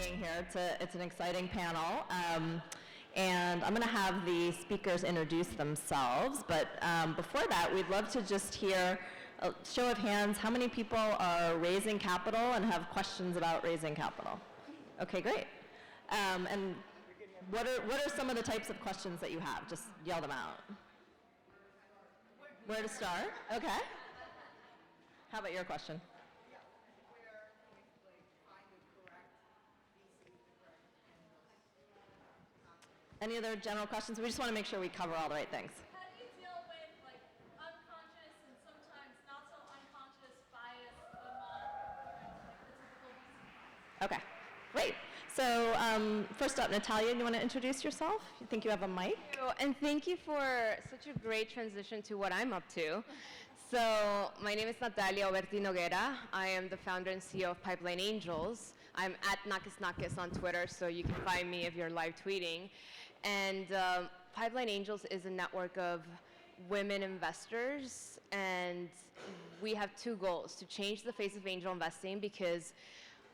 being here. It's an exciting panel. And I'm going to have the speakers introduce themselves. But before that, we'd love to just hear a show of hands. How many people are raising capital and have questions about raising capital? Okay, great. And what are some of the types of questions that you have? Just yell them out. Where to start? Okay. How about your question? Any other general questions? We just want to make sure we cover all the right things. How do you deal with like unconscious and sometimes not so unconscious bias among the typical VC? Okay, great. So first up, Natalia, you want to introduce yourself? You think you have a mic? Thank you, and thank you for such a great transition to what I'm up to. So my name is Natalia Oberti Noguera. I am the founder and CEO of Pipeline Angels. I'm at Nakis on Twitter, so you can find me if you're live tweeting. And Pipeline Angels is a network of women investors, and we have two goals: to change the face of angel investing, because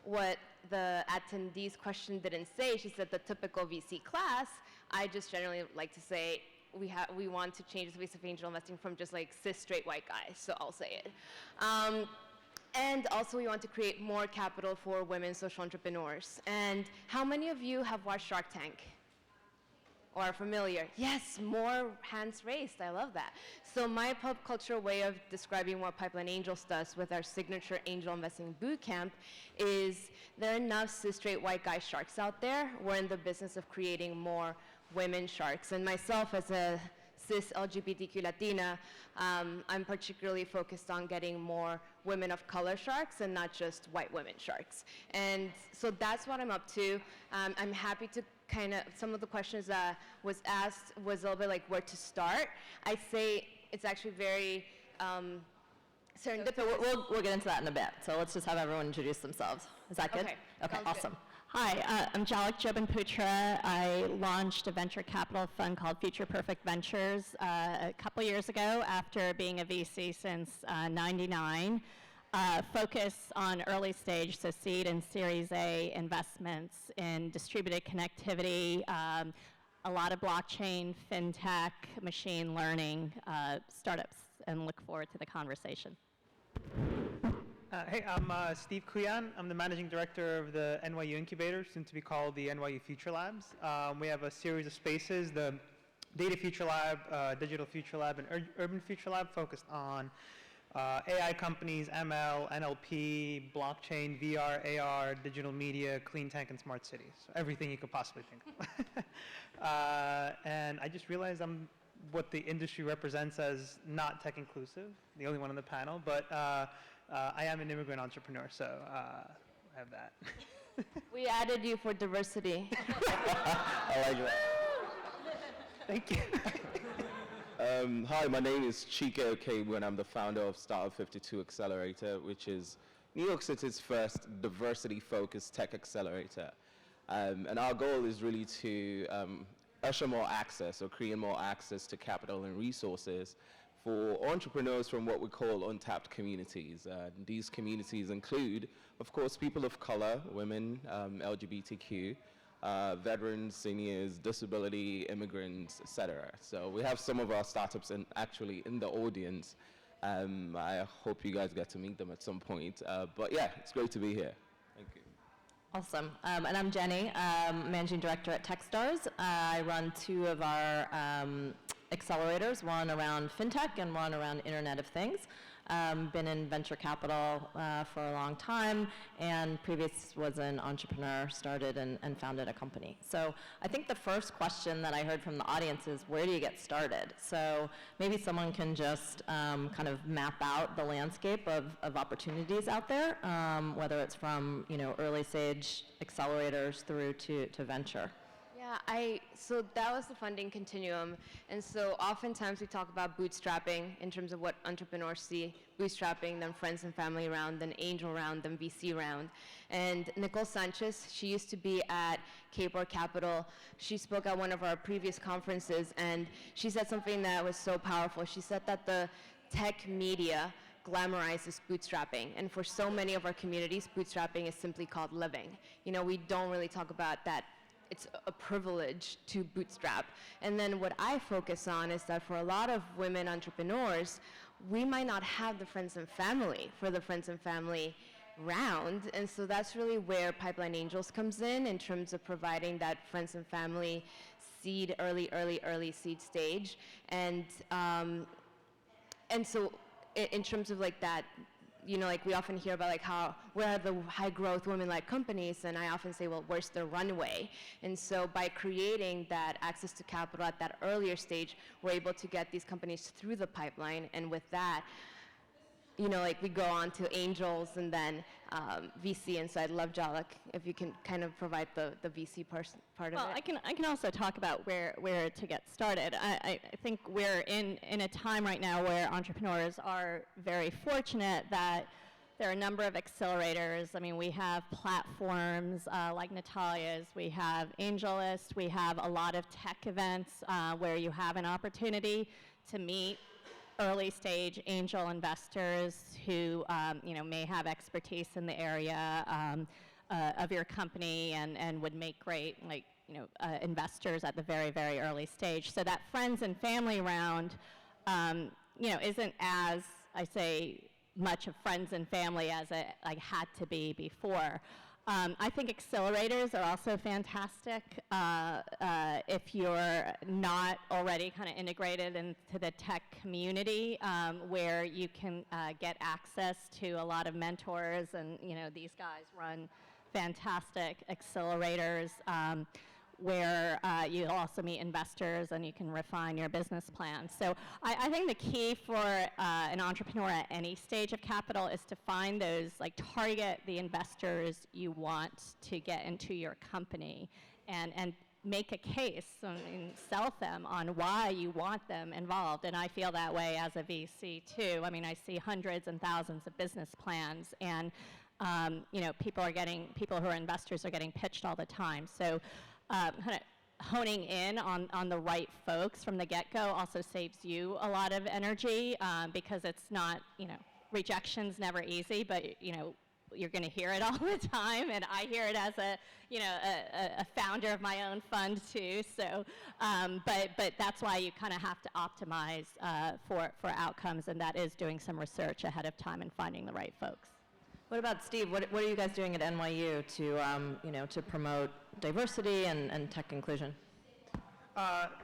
what the attendee's question didn't say, she said the typical VC class. I just generally like to say we want to change the face of angel investing from just like cis straight white guys, so I'll say it. And also we want to create more capital for women social entrepreneurs. And how many of you have watched Shark Tank? Or are familiar? Yes, more hands raised, I love that. So my pop culture way of describing what Pipeline Angels does with our signature angel investing bootcamp is there are enough cis straight white guy sharks out there. We're in the business of creating more women sharks. And myself as a cis LGBTQ Latina, I'm particularly focused on getting more women of color sharks and not just white women sharks. And so that's what I'm up to. I'm happy to kind of, some of the questions that was asked was a little bit like where to start. I say it's actually very serendipitous. So we'll get into that in a bit. So let's just have everyone introduce themselves. Is that good? Okay, awesome. Good. Hi, I'm Jalak Jobanputra. I launched a venture capital fund called Future Perfect Ventures a couple years ago after being a VC since '99. Focus on early stage, so seed and Series A investments in distributed connectivity, a lot of blockchain, fintech, machine learning startups, and look forward to the conversation. Hey, I'm Steve Kuyan. I'm the managing director of the NYU Incubator, soon to be called the NYU Future Labs. We have a series of spaces, the Data Future Lab, Digital Future Lab, and Urban Future Lab, focused on AI companies, ML, NLP, blockchain, VR, AR, digital media, clean tech, and smart cities. So everything you could possibly think of. And I just realized I'm what the industry represents as not tech inclusive, the only one on the panel, but I am an immigrant entrepreneur, so I have that. We added you for diversity. I like that. Thank you. Hi, my name is Chike Okebu, and I'm the founder of Startup 52 Accelerator, which is New York City's first diversity-focused tech accelerator. And our goal is really to usher more access or create more access to capital and resources for entrepreneurs from what we call untapped communities. These communities include, of course, people of color, women, LGBTQ, veterans, seniors, disability, immigrants, etc. So we have some of our startups actually in the audience. I hope you guys get to meet them at some point. But yeah, it's great to be here. Thank you. Awesome. And I'm Jenny, managing director at Techstars. I run two of our accelerators, one around fintech and one around Internet of Things. Been in venture capital for a long time, and previous was an entrepreneur, started and founded a company. So I think the first question that I heard from the audience is, where do you get started? So maybe someone can just kind of map out the landscape of opportunities out there, whether it's from early stage accelerators through to venture. Yeah, so that was the funding continuum. And so oftentimes we talk about bootstrapping in terms of what entrepreneurs see, bootstrapping, then friends and family round, then angel round, then VC round. And Nicole Sanchez, she used to be at Kapor Capital. She spoke at one of our previous conferences, and she said something that was so powerful. She said that the tech media glamorizes bootstrapping. And for so many of our communities, bootstrapping is simply called living. You know, we don't really talk about that it's a privilege to bootstrap. And then what I focus on is that for a lot of women entrepreneurs, we might not have the friends and family for the friends and family round. And so that's really where Pipeline Angels comes in terms of providing that friends and family seed, early seed stage. And so in terms of like that, you know, like we often hear about like where are the high growth women-led companies, and I often say, well, where's the runway? And so by creating that access to capital at that earlier stage, we're able to get these companies through the pipeline, and with that, you know, like we go on to angels and then VC, and so I'd love, Jalak, if you can kind of provide the VC part of Well, it. I can also talk about where to get started. I think we're in a time right now where entrepreneurs are very fortunate that there are a number of accelerators. I mean, we have platforms like Natalia's, we have AngelList, we have a lot of tech events where you have an opportunity to meet early stage angel investors who you know, may have expertise in the area of your company and would make great, like, you know, investors at the very early stage. So that friends and family round, you know, isn't as, I say, much of friends and family as it like had to be before. I think accelerators are also fantastic if you're not already kind of integrated into the tech community, where you can get access to a lot of mentors, and you know, these guys run fantastic accelerators where you also meet investors and you can refine your business plan. So I think the key for an entrepreneur at any stage of capital is to find those, like, target the investors you want to get into your company and make a case and sell them on why you want them involved. And I feel that way as a VC too. I mean, I see hundreds and thousands of business plans, and you know, people who are investors are getting pitched all the time. So kind of honing in on the right folks from the get-go also saves you a lot of energy, because it's not, you know, rejection's never easy, but you know, you're going to hear it all the time, and I hear it as a, you know, a founder of my own fund too. So, but that's why you kind of have to optimize for outcomes, and that is doing some research ahead of time and finding the right folks. What about Steve? What are you guys doing at NYU to, you know, to promote diversity and tech inclusion?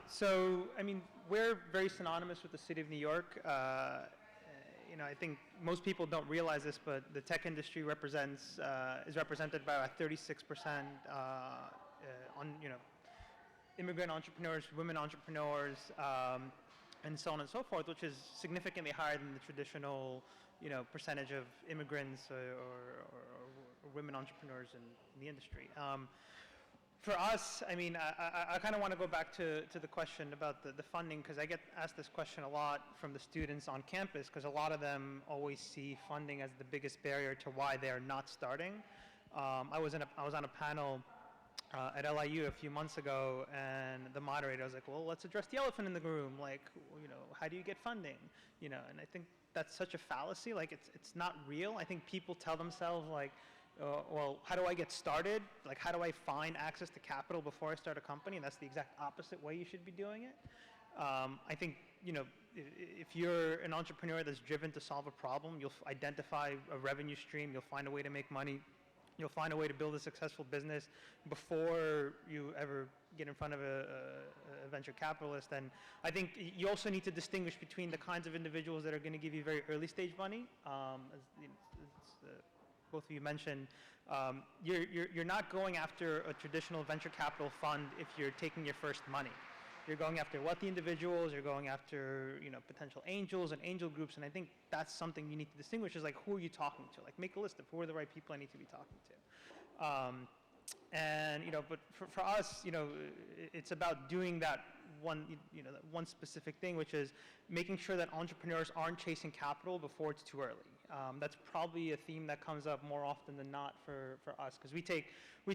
So, I mean, we're very synonymous with the city of New York. You know, I think most people don't realize this, but the tech industry is represented by about 36% on, you know, immigrant entrepreneurs, women entrepreneurs, and so on and so forth, which is significantly higher than the traditional, you know, percentage of immigrants or women entrepreneurs in the industry. For us, I mean, I kind of want to go back to the question about the funding, because I get asked this question a lot from the students on campus, because a lot of them always see funding as the biggest barrier to why they're not starting. I was on a panel at LIU a few months ago, and the moderator was like, well, let's address the elephant in the room. Like, you know, how do you get funding? You know, and I think that's such a fallacy. Like, it's not real. I think people tell themselves, like, well, how do I get started? Like, how do I find access to capital before I start a company? And that's the exact opposite way you should be doing it. I think, you know, if you're an entrepreneur that's driven to solve a problem, you'll identify a revenue stream, you'll find a way to make money, you'll find a way to build a successful business before you ever get in front of a venture capitalist. And I think you also need to distinguish between the kinds of individuals that are going to give you very early stage money. Both of you mentioned, you're not going after a traditional venture capital fund if you're taking your first money. You're going after wealthy individuals, you're going after, you know, potential angels and angel groups, and I think that's something you need to distinguish, is like, who are you talking to? Like, make a list of who are the right people I need to be talking to. And, you know, but for us, you know, it's about doing that one, you know, that one specific thing, which is making sure that entrepreneurs aren't chasing capital before it's too early. That's probably a theme that comes up more often than not for us, because we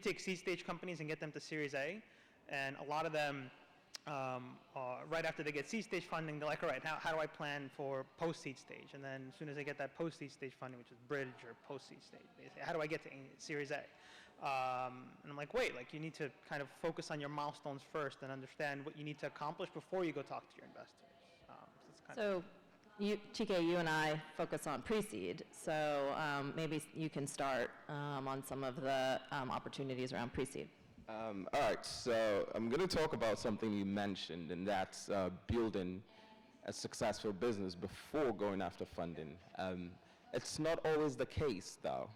take seed stage companies and get them to Series A, and a lot of them, right after they get seed stage funding, they're like, all right, now how do I plan for post-seed stage? And then as soon as they get that post-seed stage funding, which is bridge or post-seed stage, they say, how do I get to Series A? And I'm like, wait, like you need to kind of focus on your milestones first and understand what you need to accomplish before you go talk to your investors. So it's kind of Chike, you and I focus on pre-seed, so maybe you can start on some of the opportunities around pre-seed. All right, so I'm going to talk about something you mentioned, and that's building a successful business before going after funding. It's not always the case, though,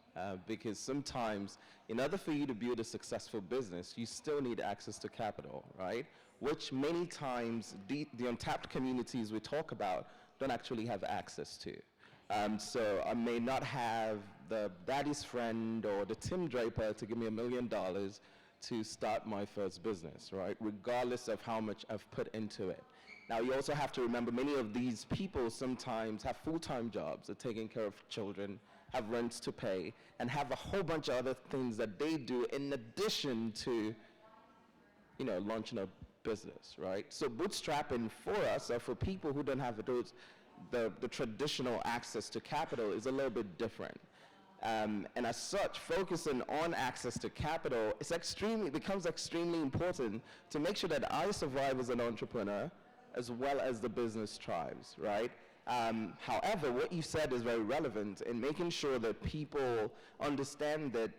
because sometimes, in order for you to build a successful business, you still need access to capital, right? Which many times the untapped communities we talk about don't actually have access to. So I may not have the daddy's friend or the Tim Draper to give me $1 million to start my first business, right? Regardless of how much I've put into it. Now, you also have to remember many of these people sometimes have full-time jobs, are taking care of children, have rents to pay, and have a whole bunch of other things that they do in addition to, launching a business, right? So bootstrapping for us, or for people who don't have the traditional access to capital, is a little bit different. And as such, focusing on access to capital becomes extremely important to make sure that I survive as an entrepreneur as well as the business thrives, right? However, what you said is very relevant in making sure that people understand that,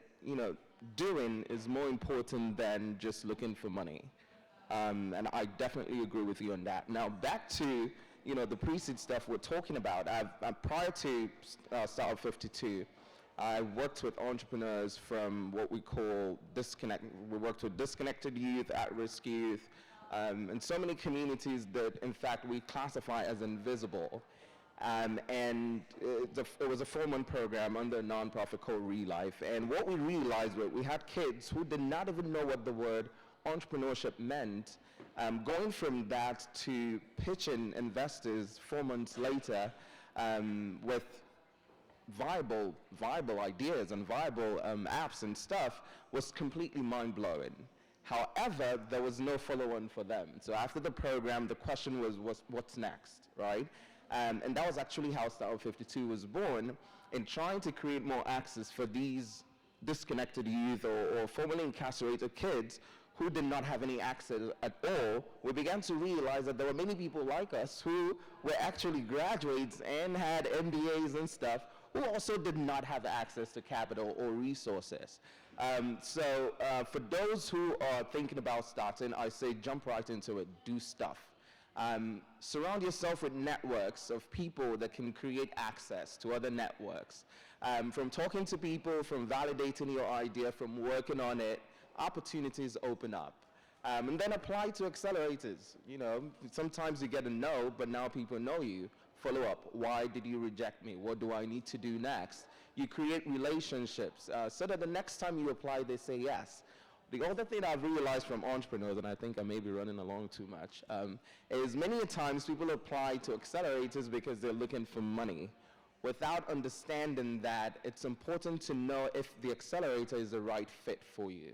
doing is more important than just looking for money. And I definitely agree with you on that. Now, back to, the pre-seed stuff we're talking about. Prior to Startup 52, I worked with entrepreneurs from what we call we worked with disconnected youth, at-risk youth, and so many communities that, in fact, we classify as invisible. And it was a 4-month program under a nonprofit called Relife. And what we realized was we had kids who did not even know what the word entrepreneurship meant, going from that to pitching investors 4 months later with viable ideas and viable apps and stuff was completely mind-blowing. However, there was no follow-on for them. So after the program, the question was what's next, right? And that was actually how Startup 52 was born, in trying to create more access for these disconnected youth or formerly incarcerated kids who did not have any access at all. We began to realize that there were many people like us who were actually graduates and had MBAs and stuff, who also did not have access to capital or resources. So for those who are thinking about starting, I say jump right into it, do stuff. Surround yourself with networks of people that can create access to other networks. From talking to people, from validating your idea, from working on it, opportunities open up. And then apply to accelerators. Sometimes you get a no, but now people know you. Follow up. Why did you reject me? What do I need to do next? You create relationships so that the next time you apply, they say yes. The other thing I've realized from entrepreneurs, and I think I may be running along too much, is many times people apply to accelerators because they're looking for money without understanding that it's important to know if the accelerator is the right fit for you.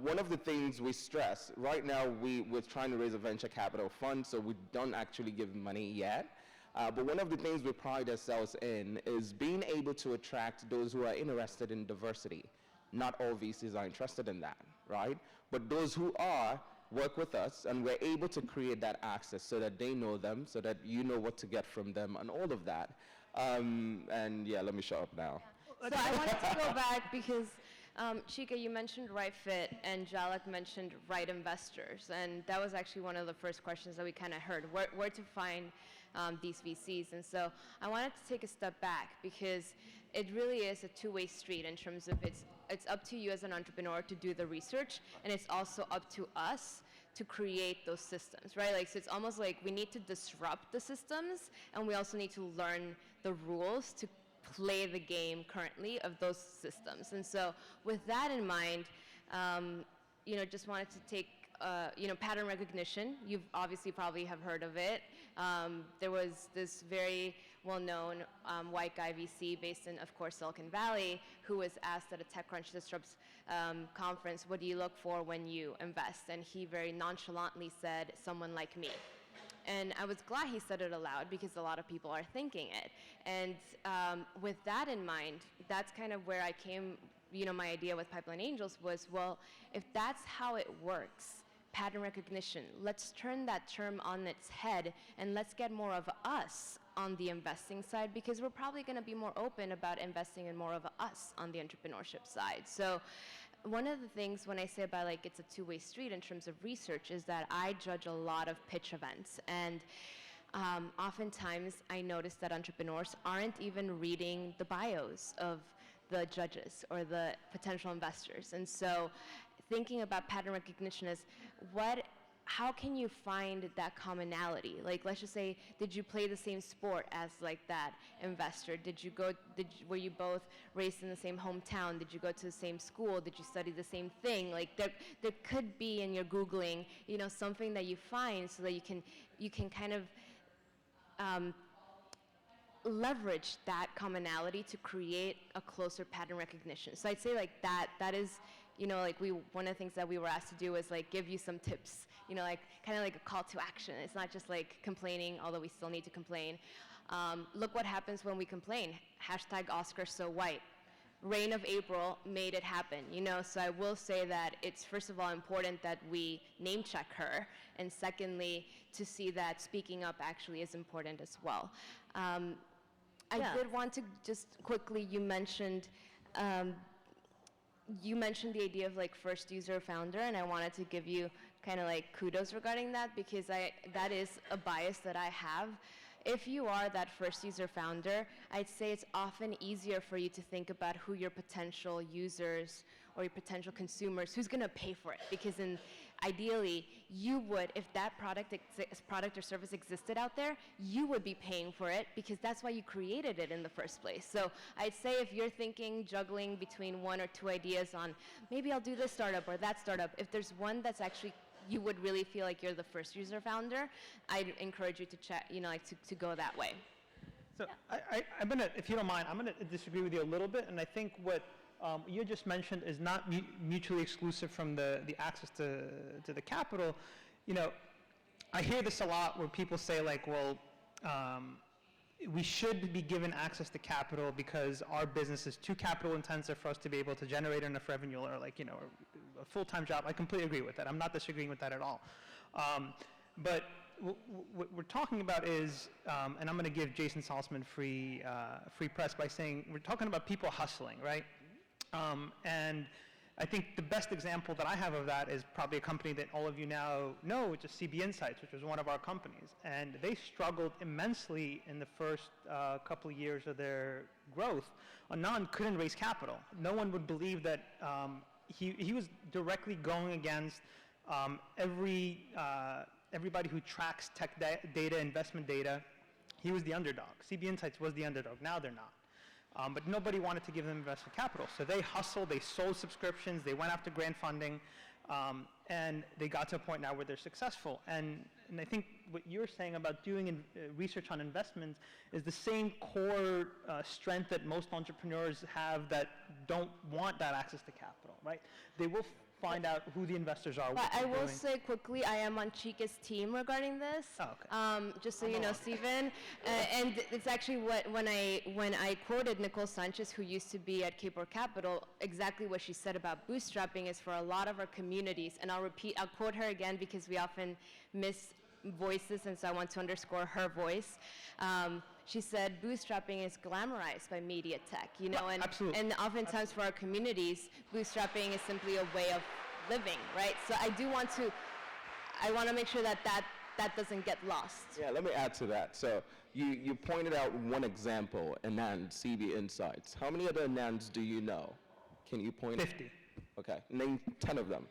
One of the things we stress, right now we're trying to raise a venture capital fund, so we don't actually give money yet. But one of the things we pride ourselves in is being able to attract those who are interested in diversity. Not all VCs are interested in that, right? But those who are, work with us, and we're able to create that access so that they know them, so that you know what to get from them, and all of that. And yeah, let me shut up now. So I wanted to go back because Chike, you mentioned right fit, and Jalak mentioned right investors, and that was actually one of the first questions that we kind of heard, where to find these VCs. And so I wanted to take a step back because it really is a two-way street in terms of it's up to you as an entrepreneur to do the research, and it's also up to us to create those systems, right? Like, so it's almost like we need to disrupt the systems, and we also need to learn the rules to play the game currently of those systems. And so with that in mind, just wanted to take, pattern recognition. You've obviously probably have heard of it. There was this very well-known white guy VC based in, of course, Silicon Valley, who was asked at a TechCrunch Disrupts conference, what do you look for when you invest? And he very nonchalantly said, someone like me. And I was glad he said it aloud because a lot of people are thinking it. And with that in mind, that's kind of where I came, my idea with Pipeline Angels was, well, if that's how it works, pattern recognition, let's turn that term on its head and let's get more of us on the investing side, because we're probably going to be more open about investing in more of us on the entrepreneurship side. So one of the things when I say about like it's a two-way street in terms of research is that I judge a lot of pitch events, and oftentimes I notice that entrepreneurs aren't even reading the bios of the judges or the potential investors. And so thinking about pattern recognition is how can you find that commonality? Like, let's just say, did you play the same sport as like that investor? Were you both raised in the same hometown? Did you go to the same school? Did you study the same thing? Like there could be in your Googling, something that you find so that you can kind of leverage that commonality to create a closer pattern recognition. So I'd say like that is, one of the things that we were asked to do was like give you some tips, like kind of like a call to action. It's not just like complaining, although we still need to complain. Look what happens when we complain. #OscarSoWhite. Rain of April made it happen, So I will say that it's first of all important that we name check her, and secondly, to see that speaking up actually is important as well. I did want to just quickly, you mentioned the idea of like first user founder, and I wanted to give you kind of like kudos regarding that, because that is a bias that I have. If you are that first user founder, I'd say it's often easier for you to think about who your potential users or your potential consumers, who's going to pay for it, because ideally, you would, if that product or service existed out there, you would be paying for it, because that's why you created it in the first place. So I'd say if you're thinking, juggling between one or two ideas on, maybe I'll do this startup or that startup, if there's one that's actually, you would really feel like you're the first user founder, I'd encourage you to check, to go that way. So I'm gonna, if you don't mind, I'm gonna disagree with you a little bit, and I think what you just mentioned is not mutually exclusive from the access to the capital. I hear this a lot where people say like, well, we should be given access to capital because our business is too capital intensive for us to be able to generate enough revenue, or like, a full-time job. I completely agree with that. I'm not disagreeing with that at all. But what we're talking about is, and I'm going to give Jason Salzman free press by saying, we're talking about people hustling, right? And I think the best example that I have of that is probably a company that all of you now know, which is CB Insights, which was one of our companies. And they struggled immensely in the first couple of years of their growth. Anand couldn't raise capital. No one would believe that he was directly going against everybody who tracks tech data, investment data. He was the underdog. CB Insights was the underdog. Now they're not. But nobody wanted to give them investor capital. So they hustled, they sold subscriptions, they went after grant funding, and they got to a point now where they're successful. And I think what you're saying about doing research on investments is the same core strength that most entrepreneurs have that don't want that access to capital, right? They will find out who the investors are. But I will say quickly, I am on Chica's team regarding this. Oh, okay. Just so you know, Stephen. And it's actually when I quoted Nicole Sanchez, who used to be at Capor Capital, exactly what she said about bootstrapping is for a lot of our communities. And I'll quote her again because we often miss voices, and so I want to underscore her voice. She said bootstrapping is glamorized by media tech, absolutely. And oftentimes for our communities, bootstrapping is simply a way of living, right? So I want to make sure that doesn't get lost. Yeah, let me add to that. So you pointed out one example, Anand, CB Insights. How many other Anands do you know? Can you point? 50. Okay, name 10 of them.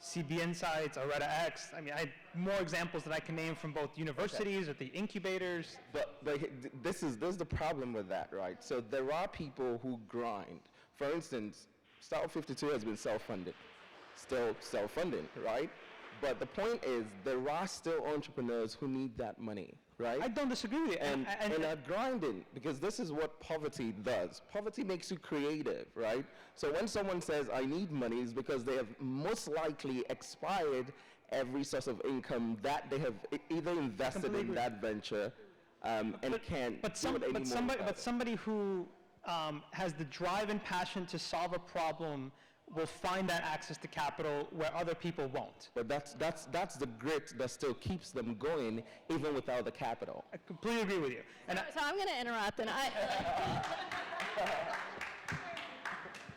CB Insights, Areta X. I mean, I have more examples that I can name from both universities or the incubators. But this is the problem with that, right? So there are people who grind. For instance, Startup 52 has been self-funded, still self-funding, right? But the point is, there are still entrepreneurs who need that money, right? I don't disagree with you. and are grinding, because this is what poverty does. Poverty makes you creative, right? So when someone says, I need money, it's because they have most likely expired every source of income that they have either invested in Completely. that venture and can't do it anymore. But somebody who has the drive and passion to solve a problem will find that access to capital where other people won't. But that's the grit that still keeps them going, even without the capital. I completely agree with you. And So I'm going to interrupt, and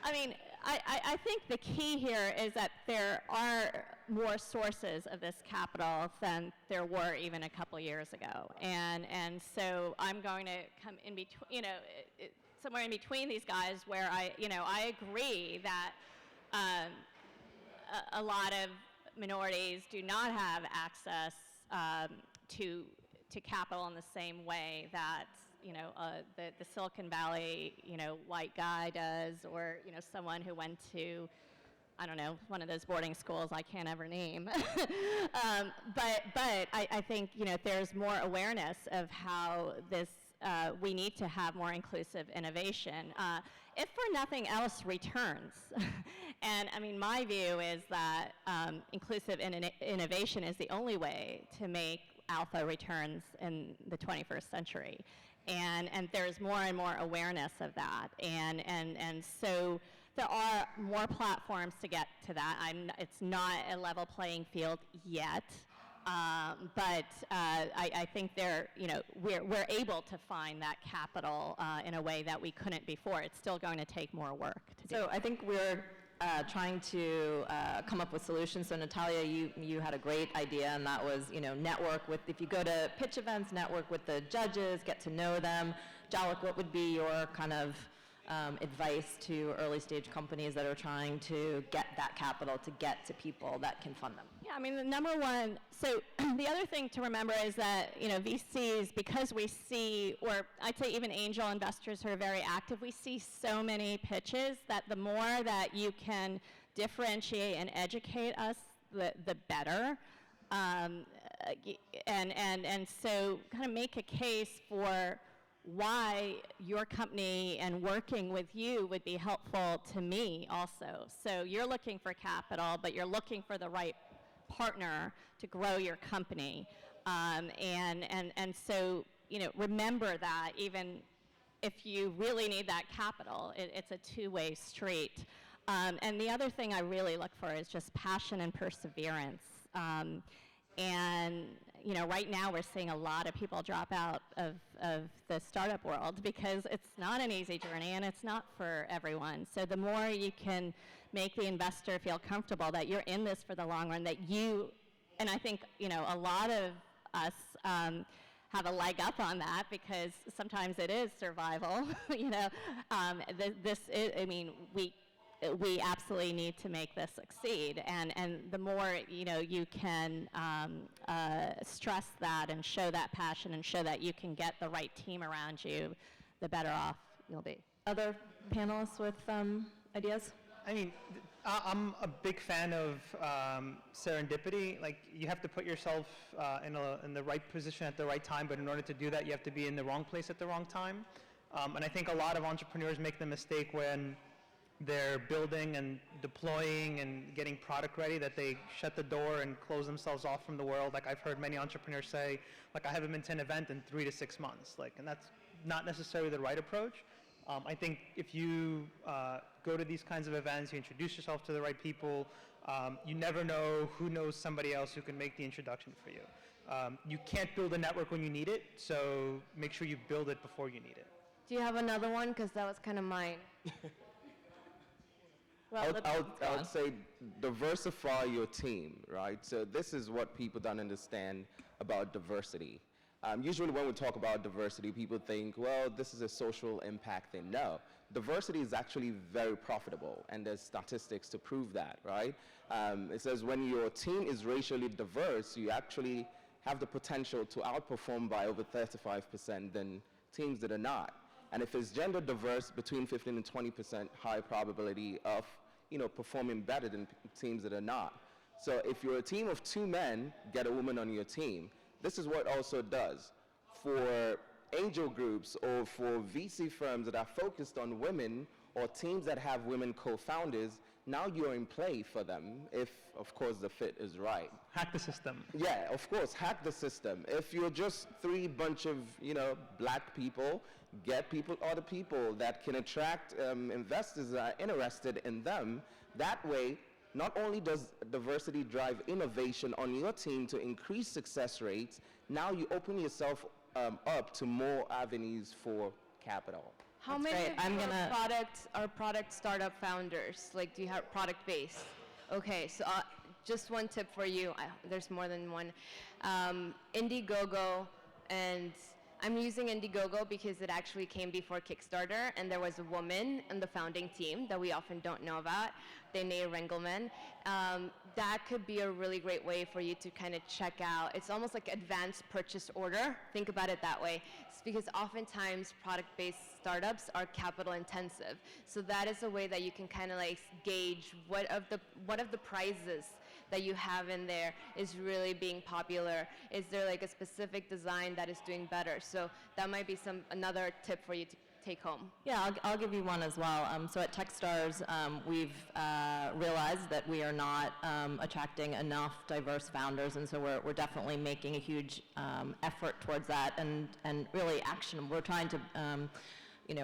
I mean, I think the key here is that there are more sources of this capital than there were even a couple years ago, and so I'm going to come in between, somewhere in between these guys, where I agree that a lot of minorities do not have access to capital in the same way that the Silicon Valley white guy does, or someone who went to, I don't know, one of those boarding schools I can't ever name. But I think there's more awareness of how this we need to have more inclusive innovation. If for nothing else, returns. And I mean, my view is that inclusive innovation is the only way to make alpha returns in the 21st century. And there's more and more awareness of that. And so there are more platforms to get to that. It's not a level playing field yet. But I think we're able to find that capital in a way that we couldn't before. It's still going to take more work to do. So I think we're trying to come up with solutions. So Natalia, you had a great idea, and that was, network with, if you go to pitch events, network with the judges, get to know them. Jalak, what would be your kind of advice to early stage companies that are trying to get that capital to get to people that can fund them? Yeah, I mean, the number one, so the other thing to remember is that, VCs, because we see, or I'd say even angel investors who are very active, we see so many pitches that the more that you can differentiate and educate us, the better. And so kind of make a case for why your company and working with you would be helpful to me also. So you're looking for capital, but you're looking for the right partner to grow your company. And so, remember that even if you really need that capital, it's a two-way street. And the other thing I really look for is just passion and perseverance. And right now we're seeing a lot of people drop out of the startup world because it's not an easy journey and it's not for everyone. So the more you can make the investor feel comfortable that you're in this for the long run, that you, and I think, a lot of us have a leg up on that because sometimes it is survival, this is, we absolutely need to make this succeed, and the more you can stress that and show that passion and show that you can get the right team around you, the better off you'll be. Other panelists with ideas? I mean, I'm a big fan of serendipity. Like, you have to put yourself in the right position at the right time, but in order to do that, you have to be in the wrong place at the wrong time. And I think a lot of entrepreneurs make the mistake when they're building and deploying and getting product ready that they shut the door and close themselves off from the world. Like, I've heard many entrepreneurs say, like, I haven't been to an event in 3 to 6 months. Like, and that's not necessarily the right approach. I think if you go to these kinds of events, you introduce yourself to the right people, you never know who knows somebody else who can make the introduction for you. You can't build a network when you need it, so make sure you build it before you need it. Do you have another one? Because that was kind of mine. I would say diversify your team, right? So this is what people don't understand about diversity. Usually when we talk about diversity, people think, well, this is a social impact thing. No, diversity is actually very profitable, and there's statistics to prove that, right? It says when your team is racially diverse, you actually have the potential to outperform by over 35% than teams that are not. And if it's gender diverse, between 15 and 20% high probability of performing better than teams that are not. So if you're a team of 2 men, get a woman on your team. This is what it also does. for angel groups or for VC firms that are focused on women or teams that have women co-founders, now you're in play for them if, of course, the fit is right. Hack the system. Yeah, of course, hack the system. If you're just three bunch of, black people, get other people that can attract investors that are interested in them. That way, not only does diversity drive innovation on your team to increase success rates, now you open yourself up to more avenues for capital. How That's many great. of I'm your gonna- products are product startup founders? Like, do you have product base? Okay, so just one tip for you. There's more than one. Indiegogo, and I'm using Indiegogo because it actually came before Kickstarter, and there was a woman in the founding team that we often don't know about, Danae Rengelman. That could be a really great way for you to kind of check out. It's almost like advanced purchase order. Think about it that way. It's because oftentimes product-based startups are capital intensive. So that is a way that you can kind of like gauge what of the prizes that you have in there is really being popular. Is there like a specific design that is doing better? So that might be another tip for you to take home. Yeah, I'll give you one as well. So at Techstars, we've realized that we are not attracting enough diverse founders, and so we're definitely making a huge effort towards that, and really actionable. We're trying to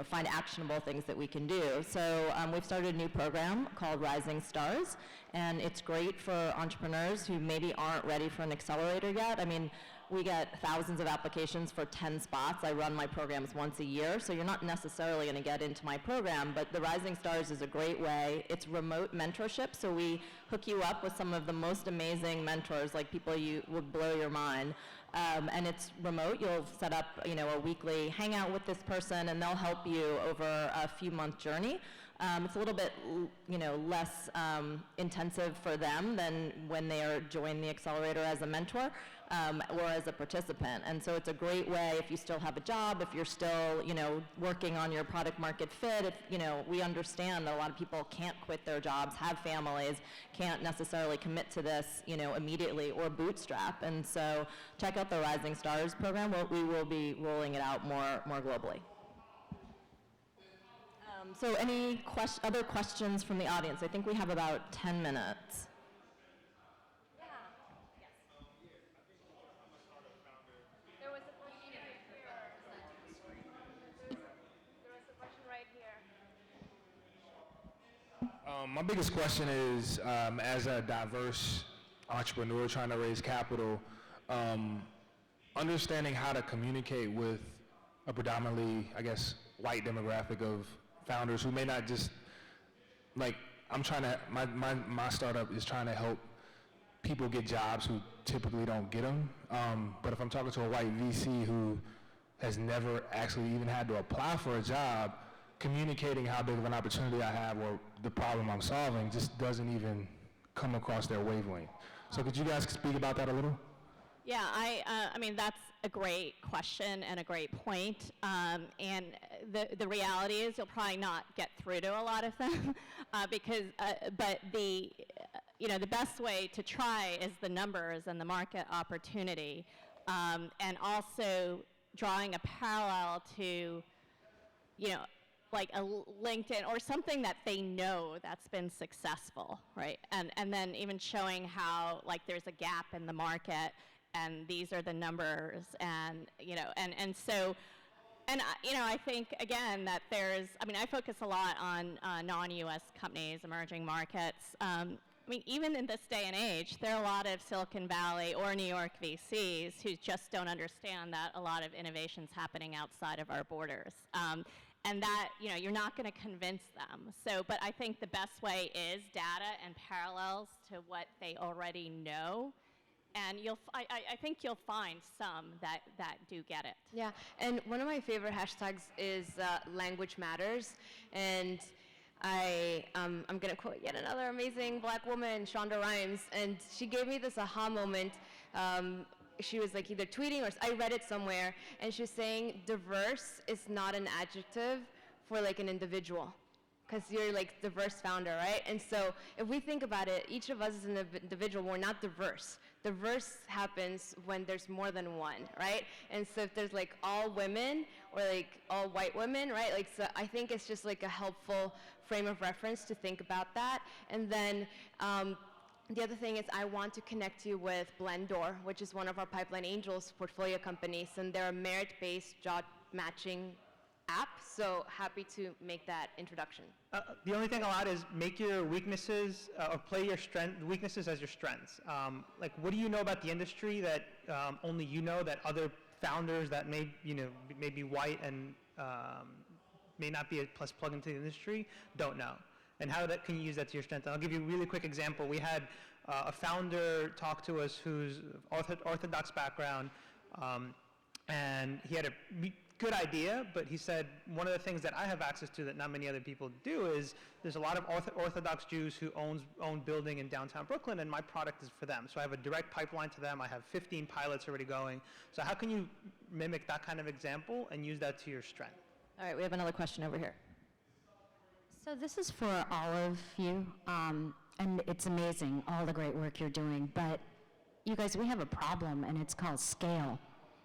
find actionable things that we can do. So we've started a new program called Rising Stars, and it's great for entrepreneurs who maybe aren't ready for an accelerator yet. I mean, we get thousands of applications for 10 spots. I run my programs once a year, so you're not necessarily going to get into my program, but the Rising Stars is a great way. It's remote mentorship, so we hook you up with some of the most amazing mentors, like people you would blow your mind. And it's remote. You'll set up, a weekly hangout with this person, and they'll help you over a few-month journey. It's a little bit, less intensive for them than when they are joining the accelerator as a mentor or as a participant. And so it's a great way if you still have a job, if you're still, working on your product market fit. If, we understand that a lot of people can't quit their jobs, have families, can't necessarily commit to this, immediately or bootstrap. And so check out the Rising Stars program. We will be rolling it out more globally. So any other questions from the audience? I think we have about 10 minutes. There was a question right here. There was a question right here. My biggest question is, as a diverse entrepreneur trying to raise capital, understanding how to communicate with a predominantly, I guess, white demographic of founders who may not just, like, my startup is trying to help people get jobs who typically don't get them. But if I'm talking to a white VC who has never actually even had to apply for a job, communicating how big of an opportunity I have or the problem I'm solving just doesn't even come across their wavelength. So could you guys speak about that a little? Yeah, I mean, that's a great question and a great point. And the reality is you'll probably not get through to a lot of them but the best way to try is the numbers and the market opportunity, and also drawing a parallel to, like a LinkedIn or something that they know that's been successful, right? And then even showing how, like, there's a gap in the market, and these are the numbers, and so, I think, again, that I focus a lot on non-US companies, emerging markets. Even in this day and age, there are a lot of Silicon Valley or New York VCs who just don't understand that a lot of innovation's happening outside of our borders. And that, you're not going to convince them. So, but I think the best way is data and parallels to what they already know. And I think you'll find some that do get it. Yeah, and one of my favorite hashtags is language matters. And I'm going to quote yet another amazing Black woman, Shonda Rhimes, and she gave me this aha moment. She was like either tweeting or I read it somewhere, and she was saying diverse is not an adjective for like an individual. because you're like diverse founder, right? And so if we think about it, each of us as an individual, we're not diverse. Diverse happens when there's more than one, right? And so if there's like all women or like all white women, right? Like, so I think it's just like a helpful frame of reference to think about that. And then the other thing is I want to connect you with Blendor, which is one of our Pipeline Angels portfolio companies, and they're a merit-based job matching app, so happy to make that introduction. The only thing I'll add is make your weaknesses or play your weaknesses as your strengths. Like, what do you know about the industry that only you know that other founders that may be white and may not be as plugged into the industry don't know? And how can you use that to your strength? And I'll give you a really quick example. We had a founder talk to us who's Orthodox background, and he had a good idea, but he said, one of the things that I have access to that not many other people do is there's a lot of Orthodox Jews who own building in downtown Brooklyn, and my product is for them. So I have a direct pipeline to them. I have 15 pilots already going. So how can you mimic that kind of example and use that to your strength? All right, we have another question over here. So this is for all of you, and it's amazing, all the great work you're doing, but you guys, we have a problem, and it's called scale.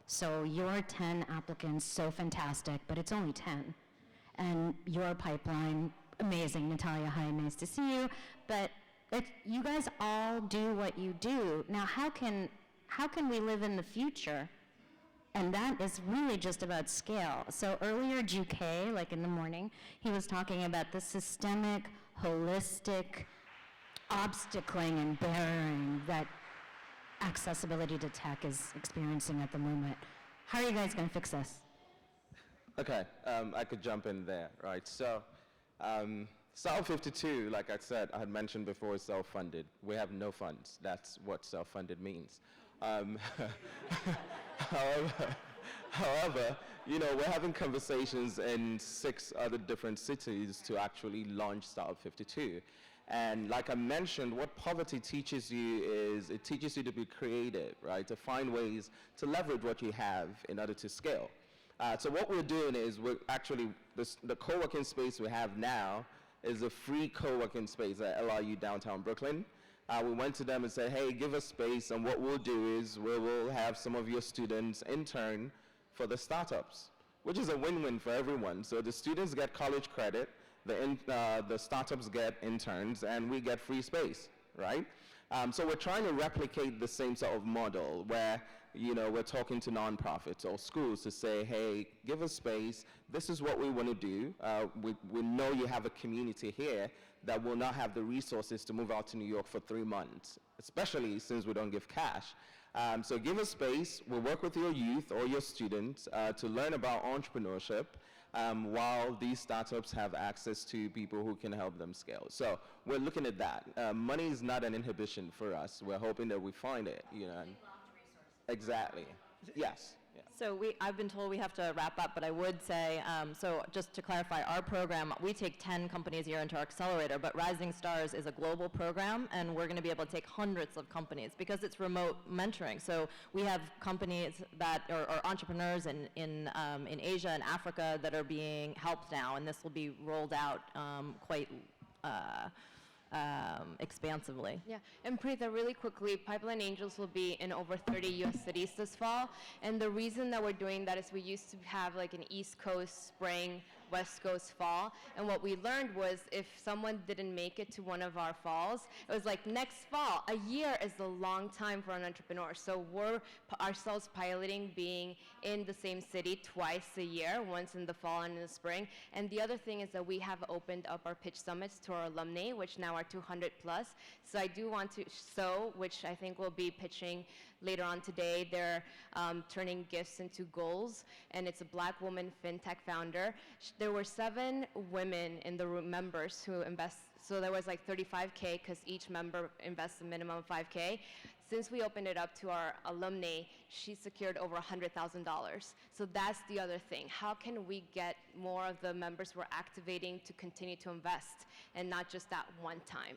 So your 10 applicants, so fantastic, but it's only 10. And your pipeline, amazing. Natalia, hi, nice to see you. But you guys all do what you do. Now, how can we live in the future? And that is really just about scale. So earlier, GK, like in the morning, he was talking about the systemic, holistic obstacling and barriering that accessibility to tech is experiencing at the moment. How are you guys going to fix this? Okay, I could jump in there, right? So, Startup 52, like I said, I had mentioned before, is self-funded. We have no funds. That's what self-funded means. However, we're having conversations in 6 other different cities to actually launch Startup 52. And like I mentioned, what poverty teaches you is it teaches you to be creative, right? To find ways to leverage what you have in order to scale. So what we're doing is we're actually, the co-working space we have now is a free co-working space at LRU downtown Brooklyn. We went to them and said, hey, give us space, and what we'll do is we will have some of your students intern for the startups, which is a win-win for everyone. So the students get college credit, the startups get interns, and we get free space, right? So we're trying to replicate the same sort of model where, we're talking to nonprofits or schools to say, hey, give us space. This is what we want to do. We know you have a community here that will not have the resources to move out to New York for 3 months, especially since we don't give cash. So give us space. We'll work with your youth or your students to learn about entrepreneurship while these startups have access to people who can help them scale. So we're looking at that. Money is not an inhibition for us. We're hoping that we find it, Exactly. Yes. Yeah. So I've been told we have to wrap up, but I would say, so just to clarify, our program, we take 10 companies a year into our accelerator, but Rising Stars is a global program, and we're going to be able to take hundreds of companies because it's remote mentoring. So we have companies that or entrepreneurs in Asia and Africa that are being helped now, and this will be rolled out quite expansively. Yeah, and Preetha, really quickly, Pipeline Angels will be in over 30 U.S. cities this fall, and the reason that we're doing that is we used to have like an East Coast spring, West Coast fall, and what we learned was if someone didn't make it to one of our falls, it was like next fall. A year is a long time for an entrepreneur, so we're ourselves piloting being in the same city twice a year, once in the fall and in the spring. And the other thing is that we have opened up our pitch summits to our alumni, which now are 200 plus. So I do want to which I think we'll be pitching later on today. They're turning gifts into goals, and it's a Black woman fintech founder. There were 7 women in the room, members who invest. So there was like 35K because each member invests a minimum of 5K. Since we opened it up to our alumni, she secured over $100,000. So that's the other thing. How can we get more of the members we're activating to continue to invest and not just that one time?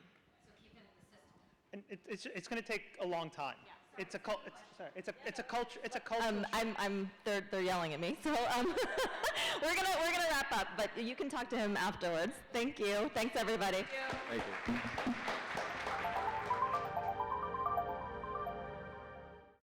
And it's going to take a long time. Yeah, it's a culture. It's a culture. They're yelling at me, so we're gonna wrap wrap up, but you can talk to him afterwards. Thank you. Thanks, everybody. Thank you.